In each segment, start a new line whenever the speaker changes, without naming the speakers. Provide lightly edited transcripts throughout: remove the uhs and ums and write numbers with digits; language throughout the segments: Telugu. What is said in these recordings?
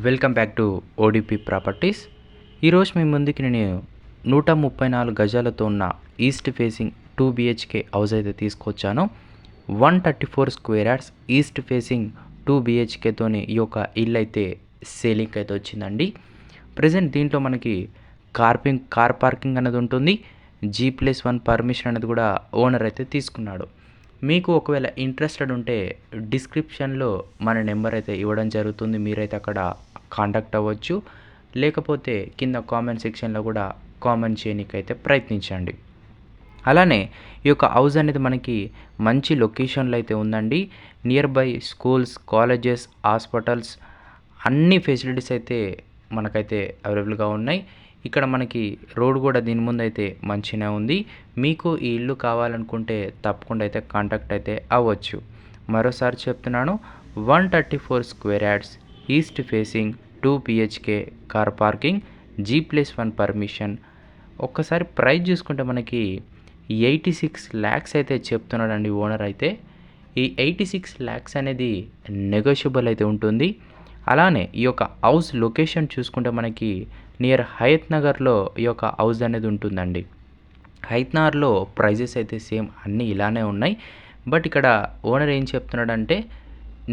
Welcome back to ODP properties. ఈరోజు మీ ముందుకి నేను 134 గజాలతో ఉన్న ఈస్ట్ ఫేసింగ్ 2 BHK హౌస్ అయితే తీసుకొచ్చాను. 134 స్క్వేర్ యార్డ్స్ ఈస్ట్ ఫేసింగ్ 2 BHKతోని ఈ యొక్క ఇల్లు అయితే సేలింగ్ అయితే వచ్చిందండి. ప్రజెంట్ దీంట్లో మనకి కార్ పార్కింగ్ అనేది ఉంటుంది. G+1 పర్మిషన్ అనేది కూడా ఓనర్ అయితే తీసుకున్నాడు. మీకు ఒకవేళ ఇంట్రెస్టెడ్ ఉంటే డిస్క్రిప్షన్లో మన నెంబర్ అయితే ఇవ్వడం జరుగుతుంది. మీరైతే అక్కడ కాంటాక్ట్ అవ్వచ్చు, లేకపోతే కింద కామెంట్ సెక్షన్లో కూడా కామెంట్ చేయడానికైతే ప్రయత్నించండి. అలానే ఈ యొక్క హౌస్ అనేది మనకి మంచి లొకేషన్లో అయితే ఉందండి. Near by schools, colleges, hospitals అన్ని ఫెసిలిటీస్ అయితే మనకైతే అవైలబుల్గా ఉన్నాయి. ఇక్కడ మనకి రోడ్ కూడా దీని ముందు అయితే మంచిగా ఉంది. మీకు ఈ ఇల్లు కావాలనుకుంటే తప్పకుండా అయితే కాంటాక్ట్ అయితే అవ్వచ్చు. మరోసారి చెప్తున్నాను, 134 square yards east facing 2 BHK car parking, G+1 permission. ఒక్కసారి ప్రైస్ చూసుకుంటే మనకి 86 lakhs అయితే చెప్తున్నాడండి ఓనర్ అయితే. ఈ 86 lakhs అనేది నెగోషియబుల్ అయితే ఉంటుంది. అలానే ఈ యొక్క హౌస్ లొకేషన్ చూసుకుంటే మనకి నియర్ హయత్ నగర్లో ఈ యొక్క హౌస్ అనేది ఉంటుందండి. హయత్ నగర్లో ప్రైజెస్ అయితే సేమ్ అన్నీ ఇలానే ఉన్నాయి. బట్ ఇక్కడ ఓనర్ ఏం చెప్తున్నాడంటే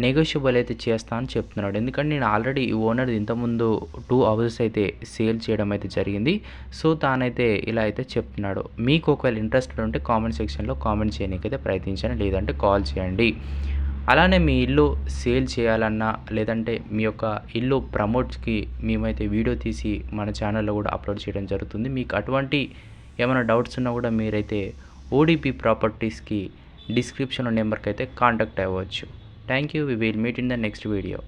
నెగోషియబుల్ అయితే చేస్తా అని చెప్తున్నాడు. ఎందుకంటే నేను ఆల్రెడీ ఈ ఓనర్ ఇంతకుముందు 2 హౌసెస్ అయితే సేల్ చేయడం అయితే జరిగింది. సో తానైతే ఇలా అయితే చెప్తున్నాడు. మీకు ఒకవేళ ఇంట్రెస్టెడ్ ఉంటే కామెంట్ సెక్షన్లో కామెంట్ చేయడానికైతే ప్రయత్నించండి, లేదంటే కాల్ చేయండి. అలానే మీ ఇల్లు సేల్ చేయాలన్నా, లేదంటే మీ యొక్క ఇల్లు ప్రమోట్స్కి మేమైతే వీడియో తీసి మన ఛానల్లో కూడా అప్లోడ్ చేయడం జరుగుతుంది. మీకు అటువంటి ఏమైనా డౌట్స్ ఉన్నా కూడా మీరైతే ఓడిపి ప్రాపర్టీస్కి డిస్క్రిప్షన్లో నెంబర్కి అయితే కాంటాక్ట్ అవ్వచ్చు. Thank you. We will meet in the next video.